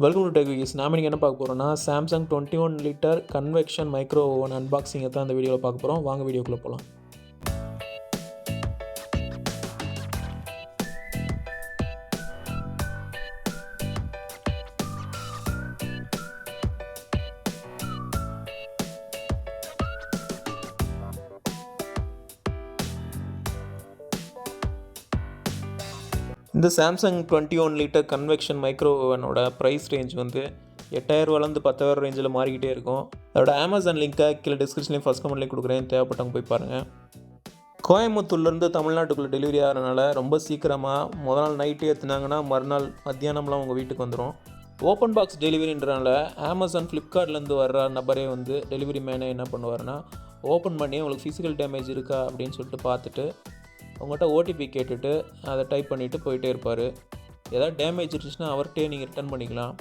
Welcome to tech videos. நாம நீங்கள் என்ன பார்க்க போகிறோம்னா Samsung 21 litre convection micro oven அன்பாக்சிங்கை தான் அந்த வீடியோவில் பார்க்க போகிறோம். வாங்க வீடியோக்குள்ளே போகலாம். இந்த சாம்சங் 21 லிட்டர் கன்வெக்ஷன் மைக்ரோ ஓவனோட ப்ரைஸ் ரேஞ்ச் வந்து 8000 ரூபாயிலேருந்து 10,000 ரேஞ்சில் மாறிக்கிட்டே இருக்கும். அதோட அமேசான் லிங்க்கை கீழே டிஸ்கிரிப்ஷன்லேயும் ஃபஸ்ட் கமெண்ட்லேயும் கொடுக்குறேன், தேவைப்பட்டவங்க போய் பாருங்கள். கோயம்புத்தூர்லேருந்து தமிழ்நாட்டுக்குள்ளே டெலிவரி ஆகிறனால ரொம்ப சீக்கிரமாக முதல் நாள் நைட்டு ஏற்றுனாங்கன்னா மறுநாள் மத்தியானம்லாம் உங்கள் வீட்டுக்கு வந்துடும். ஓப்பன் பாக்ஸ் டெலிவரின்றனால அமேசான் ஃப்ளிப்கார்ட்லேருந்து வர்ற நபரே வந்து டெலிவரி மேனே என்ன பண்ணுவார்னா ஓப்பன் பண்ணி உங்களுக்கு ஃபிசிக்கல் டேமேஜ் இருக்கா அப்படின்னு சொல்லிட்டு பார்த்துட்டு உங்கள்கிட்ட ஓடிபி கேட்டுட்டு அதை டைப் பண்ணிவிட்டு போயிட்டே இருப்பார். ஏதாவது டேமேஜ் இருந்துச்சுன்னா அவர்கிட்டே நீங்கள் ரிட்டர்ன் பண்ணிக்கலாம்.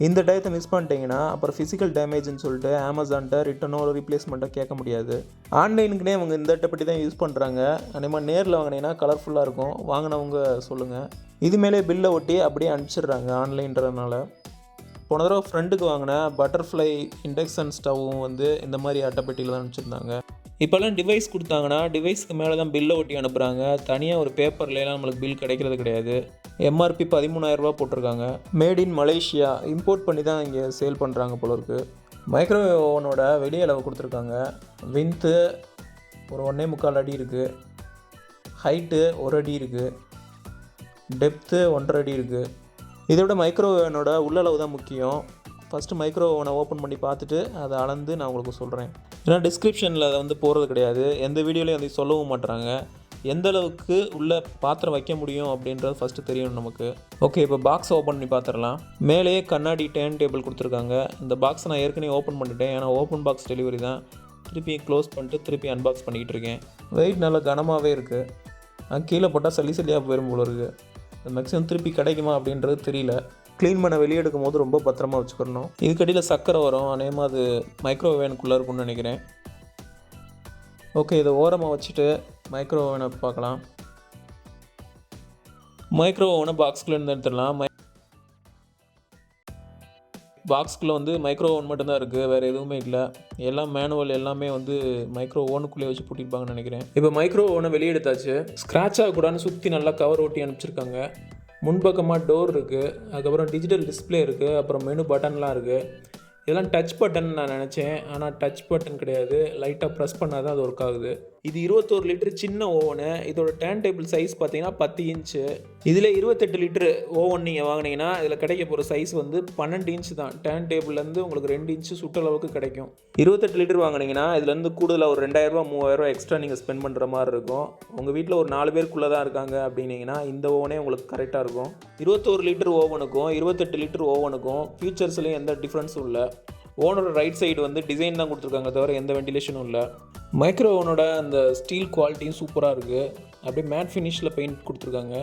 இந்த டயத்தை மிஸ் பண்ணிட்டீங்கன்னா அப்புறம் ஃபிசிக்கல் டேமேஜ்னு சொல்லிட்டு அமேசான்கிட்ட ரிட்டனோ ரீப்ளேஸ்மெண்ட்டோ கேட்க முடியாது. ஆன்லைனுக்குனே அவங்க இந்த டப்பட்டி தான் யூஸ் பண்ணுறாங்க. அதேமாதிரி நேரில் வாங்கினீங்கன்னா கலர்ஃபுல்லாக இருக்கும். வாங்கினவங்க சொல்லுங்கள். இதுமேலே பில்லை ஒட்டி அப்படியே அனுப்பிச்சிடுறாங்க ஆன்லைன்றதுனால. போன தடவை ஃப்ரெண்டுக்கு வாங்கின பட்டர்ஃப்ளை இண்டக்ஷன் ஸ்டவ்வும் வந்து இந்த மாதிரி அட்டைப்பெட்டியில் தான் அனுப்பிச்சிருந்தாங்க. இப்போல்லாம் டிவைஸ் கொடுத்தாங்கன்னா டிவைஸ்க்கு மேலே தான் பில்லை ஒட்டி அனுப்புகிறாங்க. தனியாக ஒரு பேப்பர்லாம் நம்மளுக்கு பில் கிடைக்கிறது கிடையாது. எம்ஆர்பி 13,000 ரூபா போட்டிருக்காங்க. மேட் இன் மலேசியா, இம்போர்ட் பண்ணி தான் இங்கே சேல் பண்ணுறாங்க போல இருக்குது. மைக்ரோவேவ் ஓவனோட வெளி அளவு கொடுத்துருக்காங்க. வின்த்து ஒரு 1.25 அடி இருக்குது, ஹைட்டு 1 அடி இருக்குது, டெப்த்து 1.5 அடி இருக்குது. இதோட மைக்ரோவேவனோட உள்ளளவு தான் முக்கியம். ஃபஸ்ட்டு மைக்ரோ ஓவனை ஓப்பன் பண்ணி பார்த்துட்டு அதை அளந்து நான் உங்களுக்கு சொல்கிறேன். ஏன்னா டிஸ்கிரிப்ஷனில் அதை வந்து போகிறது கிடையாது, எந்த வீடியோலையும் அதை சொல்லவும் மாட்டுறாங்க. எந்த அளவுக்கு உள்ளே பாத்திரம் வைக்க முடியும் அப்படின்றது ஃபஸ்ட்டு தெரியணும் நமக்கு. ஓகே, இப்போ பாக்ஸ் ஓப்பன் பண்ணி பார்த்துடலாம். மேலேயே கண்ணாடி டேர்ன் டேபிள் கொடுத்துருக்காங்க. இந்த பாக்ஸை நான் ஏற்கனவே ஓப்பன் பண்ணிட்டேன், ஏன்னா ஓப்பன் பாக்ஸ் டெலிவரி தான். திருப்பி க்ளோஸ் பண்ணிட்டு திருப்பி அன்பாக்ஸ் பண்ணிக்கிட்டு இருக்கேன். வெயிட் நல்லா கனமாகவே இருக்குது. கீழே போட்டால் சளி சளியாக போயிடும் போல இருக்குது. மேக்ஸிமம் திருப்பி கிடைக்குமா அப்படின்றது தெரியல. க்ளீன் பண்ண வெளியே எடுக்கும் போது ரொம்ப பத்திரமா வச்சுக்கணும். இதுக்கடியில் சக்கரை வரும், அநேகமாக அது மைக்ரோவேவனுக்குள்ளே இருக்கும்னு நினைக்கிறேன். ஓகே, இதை ஓரமாக வச்சுட்டு மைக்ரோ ஓவனை பார்க்கலாம். மைக்ரோ ஓவனை பாக்ஸ்குள்ளேருந்து எடுத்துடலாம். பாக்ஸ்குள்ளே வந்து மைக்ரோ ஓவன் மட்டும்தான் இருக்குது, வேறு எதுவுமே இல்லை. எல்லாம் மேனுவல் எல்லாமே வந்து மைக்ரோ ஓவனுக்குள்ளே வச்சு பூட்டிருப்பாங்கன்னு நினைக்கிறேன். இப்போ மைக்ரோ ஓவனை வெளியே எடுத்தாச்சு. ஸ்க்ராட்ச் ஆகக்கூடாதுன்னு சுற்றி நல்லா கவர் ஓட்டி அனுப்பிச்சிருக்காங்க. முன்பக்கமாக டோர் இருக்குது, அதுக்கப்புறம் டிஜிட்டல் டிஸ்பிளே இருக்குது, அப்புறம் மெனு பட்டன்லாம் இருக்குது. இதெல்லாம் டச் பட்டன் நான் நினச்சேன், ஆனால் டச் பட்டன் கிடையாது. லைட்டாக ப்ரெஸ் பண்ணால் தான் அது ஒர்க் ஆகுது. இது 21 லிட்டர் சின்ன ஓவனு. இதோட டேர்ன் டேபிள் சைஸ் பார்த்தீங்கன்னா 10 இன்ச்சு. இதில் 28 லிட்டர் ஓவன் நீங்கள் வாங்கினீங்கன்னா இதில் கிடைக்க போகிற சைஸ் வந்து 12 இன்ச்சு தான். டேர்ன் டேபிள்லேருந்து உங்களுக்கு 2 இன்ச்சு சுற்றளவுக்கு கிடைக்கும். 28 லிட்டர் வாங்கினீங்கன்னா இதுலேருந்து கூடுதலாக ஒரு 2,000 ரூபா 3,000 ரூபா எக்ஸ்ட்ரா நீங்கள் ஸ்பெண்ட் பண்ணுற மாதிரி இருக்கும். உங்கள் வீட்டில் ஒரு 4 பேருக்குள்ளே தான் இருக்காங்க அப்படின்னீங்கன்னா இந்த ஓவனே உங்களுக்கு கரெக்டாக இருக்கும். 21 லிட்டர் ஓவனுக்கும் 28 லிட்டர் ஓவனுக்கும் ஃபியூச்சர்ஸ்லையும் எந்த டிஃப்ரென்ஸும் இல்லை. ஓவனோட ரைட் சைடு வந்து டிசைன் தான் கொடுத்துருக்காங்க, தவிர எந்த வெண்டிலேஷனும் இல்லை. மைக்ரோ ஓவனோட அந்த ஸ்டீல் குவாலிட்டியும் சூப்பராக இருக்குது. அப்படியே மேட் ஃபினிஷில் பெயிண்ட் கொடுத்துருக்காங்க.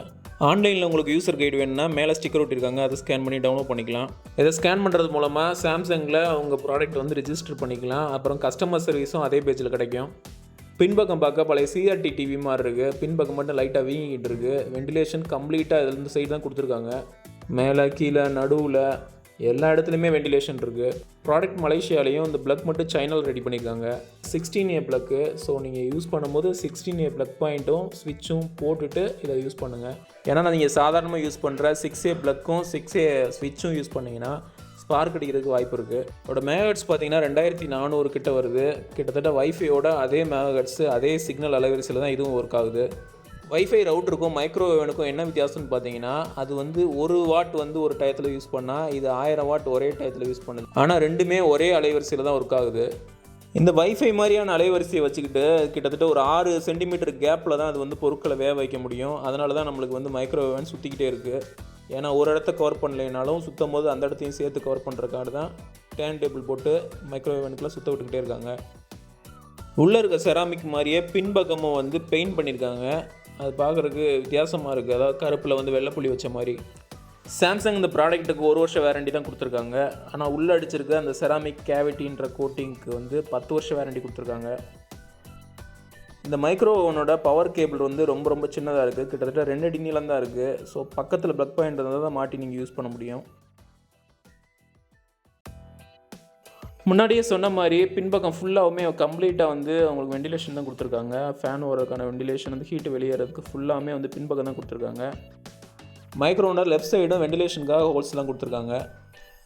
ஆன்லைனில் உங்களுக்கு யூசர் கைடு வேணும்னா மேலே ஸ்டிக்கர் ஒட்டியிருக்காங்க, அதை ஸ்கேன் பண்ணி டவுன்லோட் பண்ணிக்கலாம். இதை ஸ்கேன் பண்ணுறது மூலமாக சாம்சங்கில் உங்கள் ப்ராடக்ட் வந்து ரிஜிஸ்டர் பண்ணிக்கலாம். அப்புறம் கஸ்டமர் சர்வீஸும் அதே பேஜில் கிடைக்கும். பின்பக்கம் பார்க்க பழைய சிஆர்டி டிவி மாதிரி இருக்குது. பின்பக்கம் மட்டும் லைட்டாக வீங்கிட்டு இருக்குது. வெண்டிலேஷன் கம்ப்ளீட்டாக இதில் இந்த சைடு தான் கொடுத்துருக்காங்க. மேலே கீழே நடுவில் எல்லா இடத்துலையுமே வெண்டிலேஷன் இருக்குது. ப்ராடக்ட் மலேசியாலையும் இந்த ப்ளக் மட்டும் சைனாவில் ரெடி பண்ணியிருக்காங்க. 16A plug. ஸோ நீங்கள் யூஸ் பண்ணும்போது 16A ப்ளக் பாயிண்ட்டும் ஸ்விட்சும் போட்டுட்டு இதை யூஸ் பண்ணுங்கள். ஏன்னா நீங்கள் சாதாரணமாக யூஸ் பண்ணுற 6A ப்ளக்கும் 6A ஸ்விட்சும் யூஸ் பண்ணிங்கன்னா ஸ்பார்க் அடிக்கிறதுக்கு வாய்ப்பு இருக்குது. அதோட மெகாஹெர்ட்ஸ் பார்த்தீங்கன்னா 2400 கிட்ட வருது. கிட்டத்தட்ட வைஃபையோட அதே மெகாஹெர்ட்ஸ் அதே சிக்னல் அலைவரிசையில் தான் இதுவும் ஒர்க் ஆகுது. வைஃபை ரவுட்டருக்கும் மைக்ரோவேவனுக்கும் என்ன வித்தியாசம்னு பார்த்தீங்கன்னா அது வந்து 1 வாட் வந்து ஒரு டயத்தில் யூஸ் பண்ணால் இது 1000 வாட் ஒரே டயத்தில் யூஸ் பண்ணுது. ஆனால் ரெண்டுமே ஒரே அலைவரிசையில் தான் ஒர்க் ஆகுது. இந்த வைஃபை மாதிரியான அலைவரிசையை வச்சுக்கிட்டு கிட்டத்தட்ட ஒரு 6 சென்டிமீட்டர் கேப்பில் தான் அது வந்து பொருட்களை வேக வைக்க முடியும். அதனால தான் நம்மளுக்கு வந்து மைக்ரோவேவன் சுற்றிக்கிட்டே இருக்குது. ஏன்னா ஒரு இடத்த கவர் பண்ணலைனாலும் சுற்றும் போது அந்த இடத்தையும் சேர்த்து கவர் பண்ணுறக்காக தான் டேர்ன் டேபிள் போட்டு மைக்ரோவேவனுக்குலாம் சுற்ற விட்டுக்கிட்டே இருக்காங்க. உள்ளே இருக்க செராமிக் மாதிரியே பின்பக்கமும் வந்து பெயிண்ட் பண்ணியிருக்காங்க. அது பார்க்குறதுக்கு வித்தியாசமாக இருக்குது. அதாவது கருப்பில் வந்து வெள்ளைப்புள்ளி வச்ச மாதிரி. சாம்சங் இந்த ப்ராடக்ட்டுக்கு 1 வருஷம் வேரண்டி தான் கொடுத்துருக்காங்க. ஆனால் உள்ளே அடிச்சிருக்க அந்த செராமிக் கேவிட்டின்ற கோட்டிங்க்கு வந்து 10 வருஷம் வேரண்டி கொடுத்துருக்காங்க. இந்த மைக்ரோ ஓவனோட பவர் கேபிள் வந்து ரொம்ப சின்னதாக இருக்குது. கிட்டத்தட்ட 2 அடி நீளம் தான் இருக்குது. ஸோ பக்கத்தில் ப்ளக் பாயிண்ட் இருந்தால் தான் மாட்டி நீங்கள் யூஸ் பண்ண முடியும். முன்னாடியே சொன்ன மாதிரி பின்பக்கம் ஃபுல்லாகவுமே கம்ப்ளீட்டாக வந்து அவங்களுக்கு வெண்டிலேஷன் தான் கொடுத்துருக்காங்க. ஃபேன் ஓடுறதுக்கான வெண்டிலேஷன், அந்த ஹீட்டு வெளியேறதுக்கு ஃபுல்லாமே வந்து பின்பக்கம் தான் கொடுத்துருக்காங்க. மைக்ரோ ஓவனில் லெஃப்ட் சைடும் வெண்டிலேஷனுக்காக ஹோல்ஸ்லாம் கொடுத்துருக்காங்க.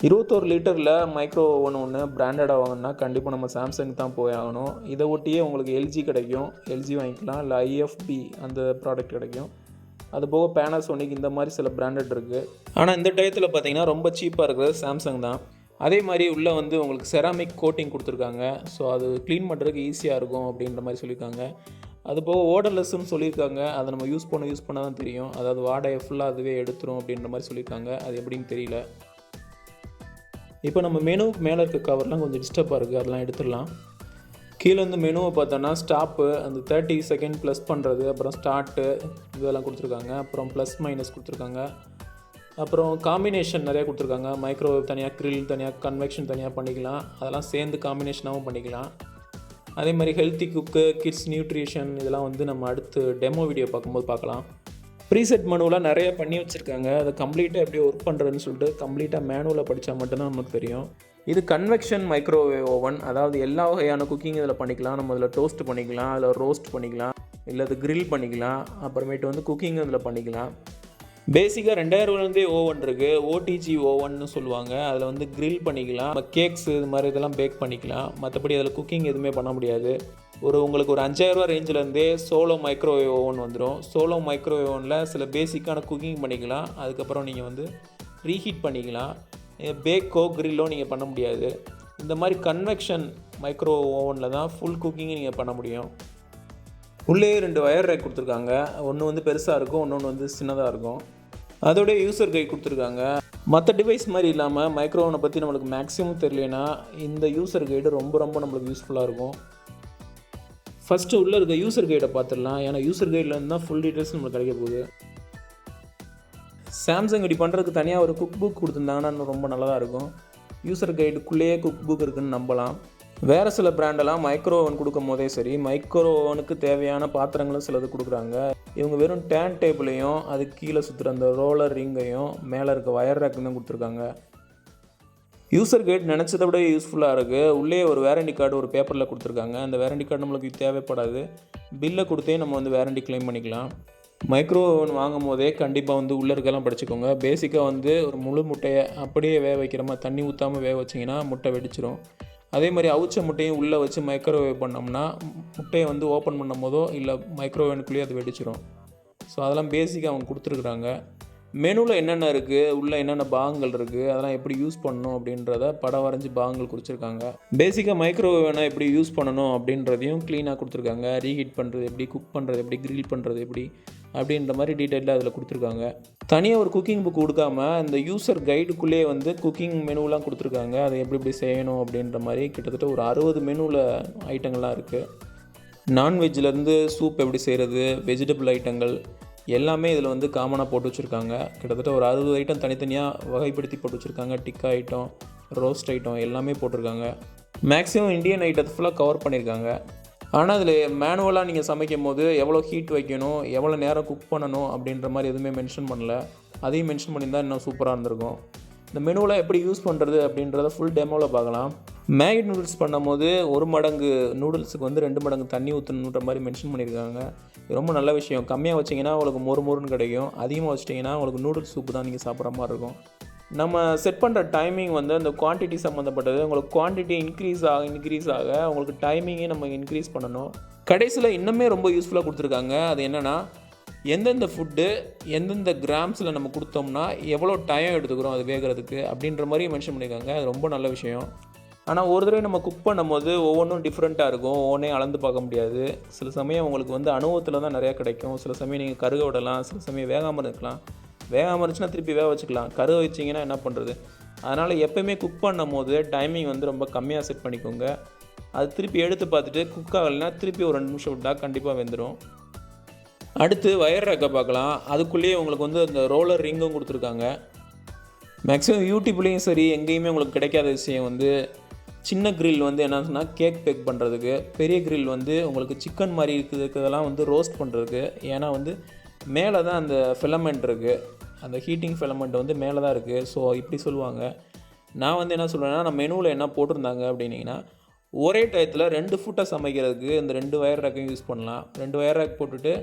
21 லிட்டரில் மைக்ரோ ஓவன் ஒன்று பிராண்டடாக வாங்கினா கண்டிப்பாக நம்ம சாம்சங் தான் போய் ஆகணும். இதை ஒட்டியே உங்களுக்கு எல்ஜி கிடைக்கும், எல்ஜி வாங்கிக்கலாம், இல்லை ஐஎஃப்பி அந்த ப்ராடக்ட் கிடைக்கும். அது போக பேனாசோனிக் இந்த மாதிரி சில பிராண்டட் இருக்குது. ஆனால் இந்த டயத்தில் பார்த்தீங்கன்னா ரொம்ப சீப்பாக இருக்கிறது சாம்சங் தான். அதே மாதிரி உள்ளே வந்து உங்களுக்கு செராமிக் கோட்டிங் கொடுத்துருக்காங்க. ஸோ அது க்ளீன் பண்ணுறதுக்கு ஈஸியாக இருக்கும் அப்படின்ற மாதிரி சொல்லியிருக்காங்க. அது போக ஓடர்லெஸ்ன்னு சொல்லியிருக்காங்க. அதை நம்ம யூஸ் பண்ண தான் தெரியும். அதாவது வாடகை ஃபுல்லாக அதுவே எடுத்துரும் அப்படின்ற மாதிரி சொல்லியிருக்காங்க. அது எப்படின்னு தெரியல. இப்போ நம்ம மெனுவுக்கு மேலே இருக்க கவர்லாம் கொஞ்சம் டிஸ்டர்பாக இருக்குது, அதெல்லாம் எடுத்துடலாம். கீழே வந்து மெனுவை பார்த்தோன்னா ஸ்டாப்பு, அந்த 30 செகண்ட் ப்ளஸ் பண்ணுறது, அப்புறம் ஸ்டார்ட்டு இதெல்லாம் கொடுத்துருக்காங்க. அப்புறம் ப்ளஸ் மைனஸ் கொடுத்துருக்காங்க. அப்புறம் காம்பினேஷன் நிறையா கொடுத்துருக்காங்க. மைக்ரோவேவ் தனியாக, க்ரில் தனியாக, கன்வெக்ஷன் தனியாக பண்ணிக்கலாம். அதெல்லாம் சேர்ந்து காம்பினேஷனாகவும் பண்ணிக்கலாம். அதே மாதிரி ஹெல்த்தி குக்கு, கிட்ஸ் நியூட்ரிஷன் இதெல்லாம் வந்து நம்ம அடுத்து டெமோ வீடியோ பார்க்கும்போது பார்க்கலாம். ப்ரீசெட் மெனுவெலாம் நிறைய பண்ணி வச்சுருக்காங்க. அதை கம்ப்ளீட்டாக எப்படி ஒர்க் பண்ணுறதுன்னு சொல்லிட்டு கம்ப்ளீட்டாக மேனுவலில் படித்தா மட்டும்தான் நமக்கு தெரியும். இது கன்வெக்ஷன் மைக்ரோவேவ் ஓவன். அதாவது எல்லா வகையான குக்கிங் இதில் பண்ணிக்கலாம். நம்ம இதில் டோஸ்ட் பண்ணிக்கலாம், அதில் ரோஸ்ட் பண்ணிக்கலாம், இல்லை அது கிரில் பண்ணிக்கலாம். அப்புறமேட்டு வந்து குக்கிங் இதில் பண்ணிக்கலாம். பேசிக்காக 2000 ஓவன் இருக்குது. ஓடிஜி ஓவன்னு சொல்லுவாங்க. அதில் வந்து கிரில் பண்ணிக்கலாம், கேக்ஸ் இது மாதிரி இதெல்லாம் பேக் பண்ணிக்கலாம். மற்றபடி அதில் குக்கிங் எதுவுமே பண்ண முடியாது. உங்களுக்கு ஒரு 5000 ரேஞ்சிலேருந்தே சோலோ மைக்ரோவேவ் ஓவன் வந்துடும். சோலோ மைக்ரோவேவ் ஓவனில் சில பேசிக்கான குக்கிங் பண்ணிக்கலாம். அதுக்கப்புறம் நீங்கள் வந்து ரீஹீட் பண்ணிக்கலாம். பேக்கோ கிரில்லோ நீங்கள் பண்ண முடியாது. இந்த மாதிரி கன்வெக்ஷன் மைக்ரோ ஓவனில் தான் ஃபுல் குக்கிங் நீங்கள் பண்ண முடியும். உள்ளே 2 வயர் ரேக் கொடுத்துருக்காங்க. ஒன்று வந்து பெருசாக இருக்கும், இன்னொன்று வந்து சின்னதாக இருக்கும். அதோடைய யூசர் கைட் கொடுத்துருக்காங்க. மற்ற டிவைஸ் மாதிரி இல்லாமல் மைக்ரோ ஓவனை பற்றி நம்மளுக்கு மேக்ஸிமம் தெரியலனா இந்த யூசர் கைடு ரொம்ப நம்மளுக்கு யூஸ்ஃபுல்லாக இருக்கும். ஃபஸ்ட்டு உள்ளே இருக்க யூசர் கைடை பார்த்துடலாம். ஏன்னா யூசர் கைட்லேருந்து தான் ஃபுல் டீட்டெயில்ஸ் நம்மளுக்கு கிடைக்க போகுது. சாம்சங் இப்படி பண்ணுறதுக்கு தனியாக ஒரு குக் புக் கொடுத்துருந்தாங்கன்னா இன்னும் ரொம்ப நல்லதாக இருக்கும். யூசர் கைடுக்குள்ளேயே குக் புக் இருக்குதுன்னு நம்பலாம். வேறு சில பிராண்டெல்லாம் மைக்ரோ ஓவன் கொடுக்கும் போதே சரி, மைக்ரோ ஓவனுக்கு தேவையான பாத்திரங்களும் சிலது கொடுக்குறாங்க. இவங்க வெறும் டேன் டேபிளையும் அதுக்கு கீழே சுற்றுற அந்த ரோலர் ரிங்கையும் மேலே இருக்க வயர் ரேக்கும் தான் கொடுத்துருக்காங்க. யூசர் கைட் நினச்சதை விட யூஸ்ஃபுல்லாக இருக்குது. உள்ளே ஒரு வேரண்டி கார்டு ஒரு பேப்பரில் கொடுத்துருக்காங்க. அந்த வேரண்டி கார்டு நம்மளுக்கு தேவைப்படாது. பில்லை கொடுத்தே நம்ம வந்து வேரண்டி கிளைம் பண்ணிக்கலாம். மைக்ரோ ஓவன் வாங்கும் போதே கண்டிப்பாக வந்து உள்ளே இருக்கலாம் படிச்சுக்கோங்க. பேசிக்காக வந்து ஒரு முழு முட்டையை அப்படியே வேக வைக்கிற மாதிரி தண்ணி ஊற்றாமல் வேக வச்சிங்கன்னா முட்டை வெடிச்சிரும். அதே மாதிரி அவிச்ச முட்டையும் உள்ளே வச்சு மைக்ரோவேவ் பண்ணோம்னா முட்டையை வந்து ஓப்பன் பண்ணும் போதோ இல்லை மைக்ரோவேவனுக்குள்ளேயே அது வெடிச்சிரும். ஸோ அதெல்லாம் பேசிக்காக அவங்க கொடுத்துருக்குறாங்க. மெனுவில் என்னென்ன இருக்குது, உள்ளே என்னென்ன பாகங்கள் இருக்குது, அதெல்லாம் எப்படி யூஸ் பண்ணணும் அப்படின்றத படம் வரைஞ்சி பாகங்கள் குறிச்சிருக்காங்க. பேசிக்காக மைக்ரோவேவனை எப்படி யூஸ் பண்ணணும் அப்படின்றதையும் க்ளீனாக கொடுத்துருக்காங்க. ரீஹீட் பண்ணுறது எப்படி, குக் பண்ணுறது எப்படி, கிரில் பண்ணுறது எப்படி அப்படின்ற மாதிரி டீட்டெயிலாக அதில் கொடுத்துருக்காங்க. தனியாக ஒரு குக்கிங் புக் கொடுக்காம இந்த யூசர் கைடுக்குள்ளேயே வந்து குக்கிங் மெனுலாம் கொடுத்துருக்காங்க. அதை எப்படி செய்யணும் அப்படின்ற மாதிரி கிட்டத்தட்ட ஒரு 60 மெனுவில் ஐட்டங்கள்லாம் இருக்குது. நான்வெஜ்லேருந்து சூப் எப்படி செய்கிறது, வெஜிடபிள் ஐட்டங்கள் எல்லாமே இதில் வந்து காமனாக போட்டு வச்சுருக்காங்க. கிட்டத்தட்ட ஒரு 60 ஐட்டம் தனித்தனியாக வகைப்படுத்தி போட்டு வச்சுருக்காங்க. டிக்கா ஐட்டம், ரோஸ்ட் ஐட்டம் எல்லாமே போட்டிருக்காங்க. மேக்ஸிமம் இந்தியன் ஐட்டத்தை ஃபுல்லாக கவர் பண்ணியிருக்காங்க. ஆனால் அதில் மேனுவலாக நீங்கள் சமைக்கும் போது எவ்வளோ ஹீட் வைக்கணும், எவ்வளோ நேரம் குக் பண்ணணும் அப்படின்ற மாதிரி எதுவுமே மென்ஷன் பண்ணல. அதையும் மென்ஷன் பண்ணியிருந்தால் இன்னும் சூப்பராக இருந்திருக்கும். இந்த மெனுவில் எப்படி யூஸ் பண்ணுறது அப்படின்றத ஃபுல் டெமோவில் பார்க்கலாம். மேகி நூடுல்ஸ் பண்ணும்போது 1 மடங்கு நூடுல்ஸுக்கு வந்து 2 மடங்கு தண்ணி ஊற்றணுன்ற மாதிரி மென்ஷன் பண்ணியிருக்காங்க. ரொம்ப நல்ல விஷயம். கம்மியாக வச்சிங்கன்னா உங்களுக்கு மொறுன்னு கிடைக்கும். அதிகமாக வச்சிட்டிங்கன்னா உங்களுக்கு நூடுல்ஸ் சூப்பு தான் நீங்கள் சாப்பிட்ற மாதிரி இருக்கும். நம்ம செட் பண்ணுற டைமிங் வந்து அந்த குவான்டிட்டி சம்மந்தப்பட்டது. உங்களுக்கு குவான்டிட்டி இன்க்ரீஸ் ஆக உங்களுக்கு டைமிங்கே நம்ம இன்க்ரீஸ் பண்ணணும். கடைசியில் இன்னுமே ரொம்ப யூஸ்ஃபுல்லாக கொடுத்துருக்காங்க. அது என்னென்னா எந்தெந்த ஃபுட்டு எந்தெந்த கிராம்ஸில் நம்ம கொடுத்தோம்னா எவ்வளோ டைம் எடுத்துக்கிறோம் அது வேகிறதுக்கு அப்படின்ற மாதிரி மென்ஷன் பண்ணியிருக்காங்க. அது ரொம்ப நல்ல விஷயம். ஆனால் ஒரு தடவை நம்ம குக் பண்ணும்போது ஒவ்வொன்றும் டிஃப்ரெண்ட்டாக இருக்கும். ஒவ்வொன்றே அளந்து பார்க்க முடியாது. சில சமயம் உங்களுக்கு வந்து அனுபவத்தில் தான் நிறையா கிடைக்கும். சில சமயம் நீங்கள் கருக விடலாம், சில சமயம் வேகாமல் இருக்கலாம். வேகாமல் இருந்துச்சுன்னா திருப்பி வேக வச்சுக்கலாம். கருக வச்சிங்கன்னா என்ன பண்ணுறது? அதனால் எப்போயுமே குக் பண்ணும் போது டைமிங் வந்து ரொம்ப கம்மியாக செட் பண்ணிக்கோங்க. அது திருப்பி எடுத்து பார்த்துட்டு குக் ஆகலைன்னா திருப்பி ஒரு 2 நிமிஷம் விட்டால் கண்டிப்பாக வெந்துடும். அடுத்து வயர் ரேக்கை பார்க்கலாம். அதுக்குள்ளேயே உங்களுக்கு வந்து அந்த ரோலர் ரிங்கும் கொடுத்துருக்காங்க. மேக்ஸிமம் யூடியூப்லேயும் சரி எங்கேயுமே உங்களுக்கு கிடைக்காத விஷயம் வந்து சின்ன கிரில் வந்து என்னன்னா கேக் பேக் பண்ணுறதுக்கு, பெரிய கிரில் வந்து உங்களுக்கு சிக்கன் மாதிரி இருக்கிறதுக்கெல்லாம் வந்து ரோஸ்ட் பண்ணுறதுக்கு. ஏன்னா வந்து மேலே தான் அந்த ஃபிலமெண்ட் இருக்குது, அந்த ஹீட்டிங் ஃபிலமெண்ட் வந்து மேலே தான் இருக்குது. ஸோ இப்படி சொல்லுவாங்க. நான் வந்து என்ன சொல்கிறேன்னா, நான் மெனுவில் என்ன போட்டிருந்தாங்க அப்படின்னீங்கன்னா, ஒரே டயத்தில் 2 ஃபுட்டை சமைக்கிறதுக்கு இந்த 2 வயர் ரேக்கையும் யூஸ் பண்ணலாம். 2 வயர் ரேக் போட்டுட்டு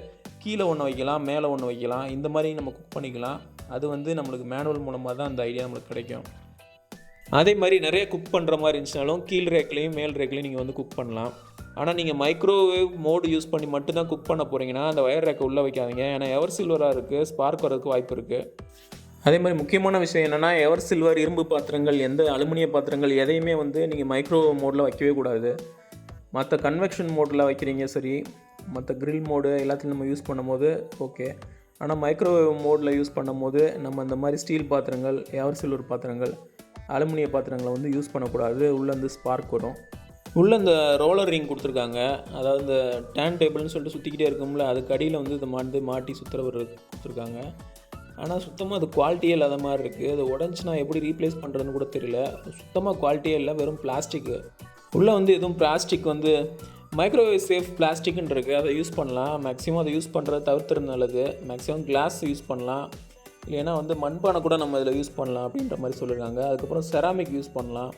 கீழே ஒன்று வைக்கலாம், மேலே ஒன்று வைக்கலாம். இந்த மாதிரி நம்ம குக் பண்ணிக்கலாம். அது வந்து நம்மளுக்கு மேனுவல் மூலமாக தான் அந்த ஐடியா நம்மளுக்கு கிடைக்கும். அதே மாதிரி நிறைய குக் பண்ணுற மாதிரி இருந்துச்சுனாலும் கீழ் ரேக்லேயும் மேல் ரேக்லேயும் நீங்கள் வந்து குக் பண்ணலாம். ஆனால் நீங்கள் மைக்ரோவேவ் மோடு யூஸ் பண்ணி மட்டும்தான் குக் பண்ண போகிறீங்கன்னா அந்த வயர் ரேக்கை உள்ளே வைக்காதீங்க. ஏன்னா எவர் சில்வராக இருக்குது, ஸ்பார்க் வரதுக்கு வாய்ப்பு இருக்குது. அதே மாதிரி முக்கியமான விஷயம் என்னென்னா, எவர் சில்வர், இரும்பு பாத்திரங்கள், எந்த அலுமினிய பாத்திரங்கள் எதையுமே வந்து நீங்கள் மைக்ரோவேவ் மோடில் வைக்கவே கூடாது. மற்ற கன்வெக்ஷன் மோடில் வைக்கிறீங்க சரி, மற்ற கிரில் மோடு எல்லாத்தையும் நம்ம யூஸ் பண்ணும்போது ஓகே. ஆனால் மைக்ரோவேவ் மோடில் யூஸ் பண்ணும்போது நம்ம இந்த மாதிரி ஸ்டீல் பாத்திரங்கள், எவர் சில்வர் பாத்திரங்கள், அலுமினிய பாத்திரங்களை வந்து யூஸ் பண்ணக்கூடாது. உள்ளே வந்து ஸ்பார்க் வரும். உள்ளே இந்த ரோலர் ரிங் கொடுத்துருக்காங்க. அதாவது இந்த டேன் டேபிள்னு சொல்லிட்டு சுற்றிக்கிட்டே இருக்கும்ல, அதுக்கு அடியில் வந்து இதை மாட்டி சுற்றுறவர் கொடுத்துருக்காங்க. ஆனால் சுத்தமாக அது குவாலிட்டியே இல்லாத மாதிரி இருக்குது. அது உடஞ்சினா எப்படி ரீப்ளேஸ் பண்ணுறதுன்னு கூட தெரியல. சுத்தமாக குவாலிட்டியே இல்லை, வெறும் பிளாஸ்டிக்கு. உள்ளே வந்து எதுவும் பிளாஸ்டிக் வந்து மைக்ரோவேவ் சேஃப் பிளாஸ்டிக்னு இருக்குது, அதை யூஸ் பண்ணலாம். மேக்ஸிமம் அதை யூஸ் பண்ணுறது தவிர்த்துறது நல்லது. மேக்ஸிமம் கிளாஸ் யூஸ் பண்ணலாம், இல்லைன்னா வந்து மண்பானை கூட நம்ம இதில் யூஸ் பண்ணலாம் அப்படின்ற மாதிரி சொல்லியிருக்காங்க. அதுக்கப்புறம் செராமிக் யூஸ் பண்ணலாம்.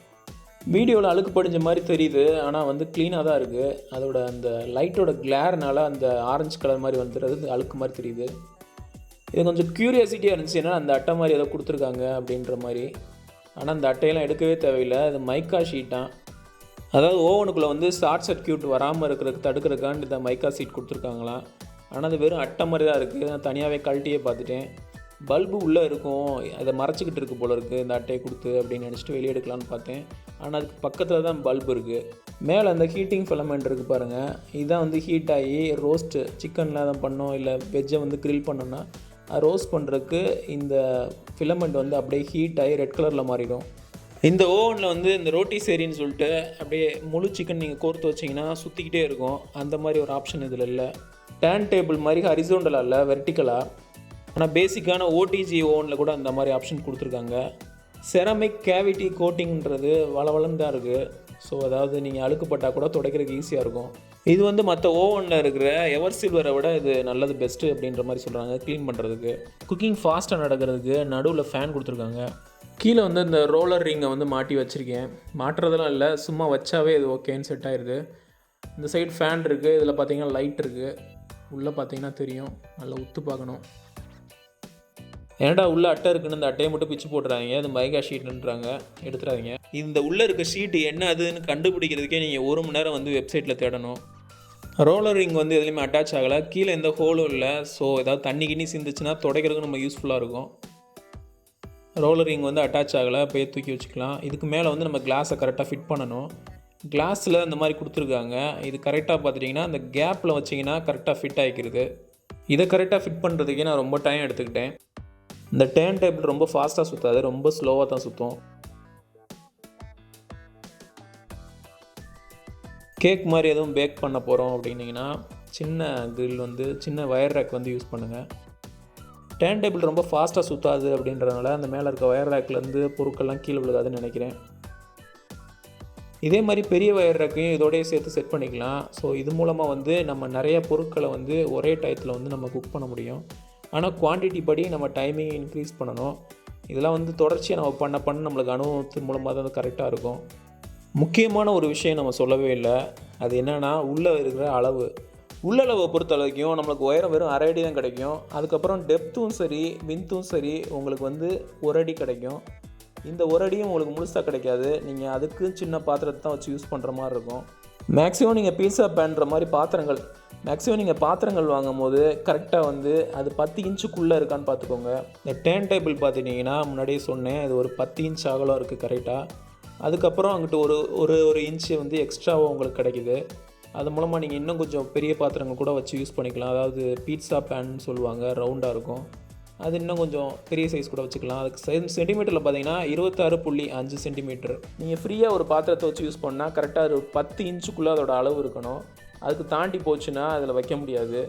வீடியோவில் அழுக்கு படிஞ்ச மாதிரி தெரியுது, ஆனால் வந்து க்ளீனாக தான் இருக்குது. அதோட அந்த லைட்டோட கிளேர்னால அந்த ஆரஞ்சு கலர் மாதிரி வந்துடுறது அழுக்கு மாதிரி தெரியுது. இது கொஞ்சம் க்யூரியாசிட்டியாக இருந்துச்சு, ஏன்னா அந்த அட்டை மாதிரி ஏதோ கொடுத்துருக்காங்க அப்படின்ற மாதிரி. ஆனால் அந்த அட்டையெல்லாம் எடுக்கவே தேவையில்லை, அது மைக்கா ஷீட்டாக. அதாவது ஓவனுக்குள்ளே வந்து ஷார்ட் சர்க்யூட் வராமல் இருக்கிறதுக்கு தடுக்கிறதுக்காண்டு இந்த மைக்கா ஷீட் கொடுத்துருக்காங்களாம். ஆனால் அது வெறும் அட்டை மாதிரி தான் இருக்குது. நான் தனியாகவே கழட்டியே பார்த்துட்டேன். பல்பு உள்ளே இருக்கும், அதை மறைச்சிக்கிட்டு இருக்குது போல இருக்குது இந்த அட்டையை கொடுத்து அப்படின்னு நினச்சிட்டு வெளியே எடுக்கலான்னு பார்த்தேன். ஆனால் அதுக்கு பக்கத்தில் தான் பல்பு இருக்குது. மேலே அந்த ஹீட்டிங் ஃபிலமெண்ட் இருக்குது பாருங்கள், இதுதான் வந்து ஹீட் ஆகி ரோஸ்ட்டு சிக்கன்லாம் தான் பண்ணோம், இல்லை வெஜ்ஜை வந்து க்ரில் பண்ணோன்னா ரோஸ்ட் பண்ணுறதுக்கு இந்த ஃபிலமெண்ட் வந்து அப்படியே ஹீட் ஆகி ரெட் கலரில் மாறிடும். இந்த ஓவனில் வந்து இந்த ரோட்டி சேரின்னு சொல்லிட்டு அப்படியே முழு சிக்கன் நீங்கள் கோர்த்து வச்சிங்கன்னா சுற்றிக்கிட்டே இருக்கும். அந்த மாதிரி ஒரு ஆப்ஷன் இதில் இல்லை. டேன் டேபிள் மாதிரி ஹரிசோண்டலாக இல்லை, வெர்டிக்கலாக. ஆனால் பேசிக்கான ஓடிஜி ஓவனில் கூட அந்த மாதிரி ஆப்ஷன் கொடுத்துருக்காங்க. செராமிக் கேவிட்டி கோட்டிங்கிறது வளவளன்னு தான் இருக்குது. ஸோ அதாவது நீங்கள் அழுக்குப்பட்டால் கூட துடைக்கிறதுக்கு ஈஸியாக இருக்கும். இது வந்து மற்ற ஓவனில் இருக்கிற எவர் சில்வரை விட இது நல்லது, பெஸ்ட்டு அப்படின்ற மாதிரி சொல்கிறாங்க க்ளீன் பண்ணுறதுக்கு. குக்கிங் ஃபாஸ்ட்டாக நடக்கிறதுக்கு நடுவில் ஃபேன் கொடுத்துருக்காங்க. கீழே வந்து இந்த ரோலர் ரிங்கை வந்து மாட்டி வச்சுருக்கேன். மாட்டுறதெல்லாம் இல்லை, சும்மா வச்சாவே இது ஓகேன்னு செட் ஆயிடுது. இந்த சைடு ஃபேன் இருக்குது, இதில் பார்த்தீங்கன்னா லைட் இருக்குது. உள்ளே பார்த்தீங்கன்னா தெரியும், நல்லா உத்து பார்க்கணும். ஏன்டா உள்ளே அட்டை இருக்குன்னு இந்த அட்டையை மட்டும் பிச்சு போட்டுறாங்க, அது மைக்கா ஷீட்டுன்றாங்க, எடுத்துறாதீங்க. இந்த உள்ளே இருக்க ஷீட்டு என்ன அதுன்னு கண்டுபிடிக்கிறதுக்கே நீங்கள் 1 மணி நேரம் வந்து வெப்சைட்டில் தேடணும். ரோலர் ரிங் வந்து எதுலேயுமே அட்டாச் ஆகலை, கீழே எந்த ஹோலும் இல்லை. ஸோ ஏதாவது தண்ணி கிண்ணி சிந்துச்சுன்னா துடைக்கிறதுக்கு நம்ம யூஸ்ஃபுல்லாக இருக்கும். ரோலர் ரிங் வந்து அட்டாச் ஆகலை, போய் தூக்கி வச்சுக்கலாம். இதுக்கு மேலே வந்து நம்ம கிளாஸை கரெக்டாக ஃபிட் பண்ணணும். கிளாஸில் இந்த மாதிரி கொடுத்துருக்காங்க. இது கரெக்டாக பார்த்துட்டிங்கன்னா அந்த கேப்பில் வச்சிங்கன்னா கரெக்டாக ஃபிட் ஆகிக்கிறது. இதை கரெக்டாக ஃபிட் பண்ணுறதுக்கே நான் ரொம்ப டைம் எடுத்துக்கிட்டேன். இந்த டேர்ன் டேபிள் ரொம்ப ஃபாஸ்ட்டாக சுற்றாது, ரொம்ப ஸ்லோவாக தான் சுற்றும். கேக் மாதிரி எதுவும் பேக் பண்ண போகிறோம் அப்படின்னிங்கன்னா சின்ன கிரில் வந்து சின்ன வயர் ரேக் வந்து யூஸ் பண்ணுங்கள். டேர்ன் டேபிள் ரொம்ப ஃபாஸ்ட்டாக சுற்றாது அப்படின்றதுனால அந்த மேலே இருக்க வயர் ரேக்லேருந்து பொருட்கள்லாம் கீழே விழுகாதுன்னு நினைக்கிறேன். இதே மாதிரி பெரிய வயர் ரேக்கையும் இதோடய சேர்த்து செட் பண்ணிக்கலாம். ஸோ இது மூலமாக வந்து நம்ம நிறைய பொருட்களை வந்து ஒரே டயத்தில் வந்து நம்ம குக் பண்ண முடியும். ஆனால் குவான்டிட்டி படி நம்ம டைமிங் இன்க்ரீஸ் பண்ணணும். இதெல்லாம் வந்து தொடர்ச்சியாக நம்ம பண்ண நம்மளுக்கு அனுபவத்தின் மூலமாக தான் கரெக்டாக இருக்கும். முக்கியமான ஒரு விஷயம் நம்ம சொல்லவே இல்லை, அது என்னென்னா உள்ளே இருக்கிற அளவு. உள்ளளவை பொறுத்த வரைக்கும் நம்மளுக்கு உயரம் வெறும் 1/2 அடி தான் கிடைக்கும். அதுக்கப்புறம் டெப்த்தும் சரி வின்த்தும் சரி உங்களுக்கு வந்து 1 அடி கிடைக்கும். இந்த 1 அடியும் உங்களுக்கு முழுசாக கிடைக்காது. நீங்கள் அதுக்கு சின்ன பாத்திரத்தை தான் வச்சு யூஸ் பண்ணுற மாதிரி இருக்கும். மேக்ஸிமம் நீங்கள் பீஸா பேன்ற மாதிரி பாத்திரங்கள் வாங்கும் போது கரெக்டாக வந்து அது 10 இன்ச்சுக்குள்ளே இருக்கான்னு பார்த்துக்கோங்க. இந்த டேர்ன் டேபிள் பார்த்துட்டிங்கன்னா முன்னாடியே சொன்னேன், இது ஒரு 10 இன்ச் அகலம் இருக்குது கரெக்டாக. அதுக்கப்புறம் அங்கிட்டு ஒரு இன்ச்சு வந்து எக்ஸ்ட்ராவாக உங்களுக்கு கிடைக்குது. அது மூலமாக நீங்கள் இன்னும் கொஞ்சம் பெரிய பாத்திரங்கள் கூட வச்சு யூஸ் பண்ணிக்கலாம். அதாவது பீட்சா பேன்னு சொல்லுவாங்க, ரவுண்டாக இருக்கும். அது இன்னும் கொஞ்சம் பெரிய சைஸ் கூட வச்சுக்கலாம். அதுக்கு சென்டிமீட்டரில் பார்த்தீங்கன்னா 26.5 சென்டிமீட்டர். நீங்கள் ஃப்ரீயாக ஒரு பாத்திரத்தை வச்சு யூஸ் பண்ணால் கரெக்டாக ஒரு 10 இன்ச்சுக்குள்ளே அதோட அளவு இருக்கணும். அதுக்கு தாண்டி போச்சுன்னா அதில் வைக்க முடியாது.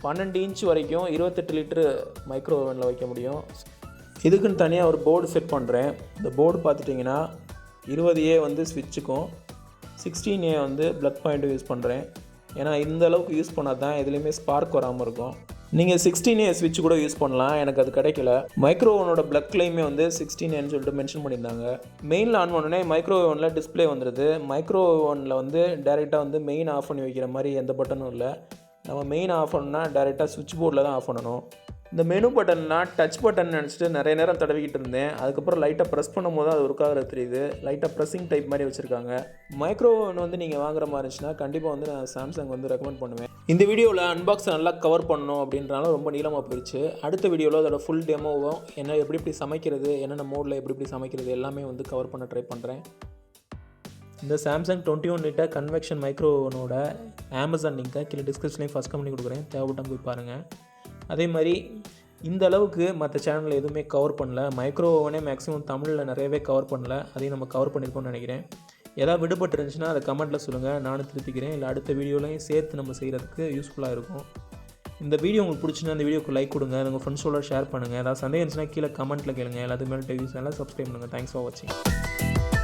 12 இன்ச் வரைக்கும் 28 லிட்டரு மைக்ரோ ஓவனில் வைக்க முடியும். இதுக்குன்னு தனியாக ஒரு போர்டு செட் பண்ணுறேன். இந்த போர்டு பார்த்துட்டிங்கன்னா 20A வந்து ஸ்விட்சுக்கும் 16A வந்து ப்ளக் பாயிண்ட்டும் யூஸ் பண்ணுறேன். ஏன்னா இந்த அளவுக்கு யூஸ் பண்ணால் தான் எதுலேயுமே ஸ்பார்க் வராமல் இருக்கும். நீங்கள் 16A ஸ்விட்ச் கூட யூஸ் பண்ணலாம், எனக்கு அது கிடைக்கல. மைக்ரோ ஓவனோட ப்ளக்லையுமே வந்து 16Aன்னு சொல்லிட்டு மென்ஷன் பண்ணியிருந்தாங்க. மெயினில் ஆன் பண்ணோடனே மைக்ரோ ஓவனில் டிஸ்பிளே வந்துடுது. மைக்ரோ ஓவனில் வந்து டேரெக்டாக வந்து மெயின் ஆஃப் பண்ணி வைக்கிற மாதிரி எந்த பட்டனும் இல்லை. நம்ம மெயின் ஆஃப் பண்ணோன்னா டேரெக்டாக சுவிட்ச் போர்டில் தான் ஆஃப் பண்ணணும். இந்த மெனு பட்டன்லாம் டச் பட்டன் நினச்சிட்டு நிறைய நேரம் தடவிக்கிட்டு இருந்தேன். அதுக்கப்புறம் லைட்டாக ப்ரெஸ் பண்ணும்போது அது ஒர்க் ஆகிறது தெரியுது. லைட்டாக ப்ரெஸ்ஸிங் டைப் மாதிரி வச்சுருக்காங்க. மைக்ரோ ஓவன் வந்து நீங்கள் வாங்குற மாதிரி இருந்துச்சுன்னா கண்டிப்பாக வந்து நான் சாம்சங் வந்து ரெக்கமெண்ட் பண்ணுவேன். இந்த வீடியோவில் அன்பாக்ஸ் நல்லா கவர் பண்ணணும் அப்படின்றனால ரொம்ப நீளமாக போயிடுச்சு. அடுத்த வீடியோவில் அதோட ஃபுல் டெமோவும் என்ன எப்படி சமைக்கிறது, என்னென்ன மோடில் எப்படி சமைக்கிறது எல்லாமே வந்து கவர் பண்ண ட்ரை பண்ணுறேன். இந்த சாம்சங் 21 லிட்டர் கன்வெக்ஷன் மைக்ரோ ஓவனோட அமேசான் லிங்கை கீழே டிஸ்கிரிப்ஷன்லேயும் ஃபஸ்ட் கம்பெனி கொடுக்குறேன், தேவைப்பட்டால் போய் பாருங்கள். அதே மாதிரி இந்த அளவுக்கு மற்ற சேனலில் எதுவுமே கவர் பண்ணல. மைக்ரோ ஓவனே மேக்ஸிமம் தமிழில் நிறையவே கவர் பண்ணல, அதையும் நம்ம கவர் பண்ணியிருக்கோம்னு நினைக்கிறேன். ஏதாவது விடுபட்டு இருந்துச்சுன்னா அதை கமெண்ட்டில் சொல்லுங்கள், நானும் திருத்திக்கிறேன். இல்லை அடுத்த வீடியோலையும் சேர்த்து நம்ம செய்கிறதுக்கு யூஸ்ஃபுல்லாக இருக்கும். இந்த வீடியோ உங்களுக்கு பிடிச்சினா அந்த வீடியோக்கு லைக் கொடுங்க, உங்கள் ஃப்ரெண்ட்ஸோட ஷேர் பண்ணுங்கள். ஏதாவது சந்தேகம் இருந்துச்சுன்னா கீழே கமெண்ட்டில் கேளுங்க. எல்லாத்துக்கு மேலே டிவி சேனலை சப்ஸ்கிரைப் பண்ணுங்கள். தேங்க்ஸ் ஃபார் வாட்சிங்.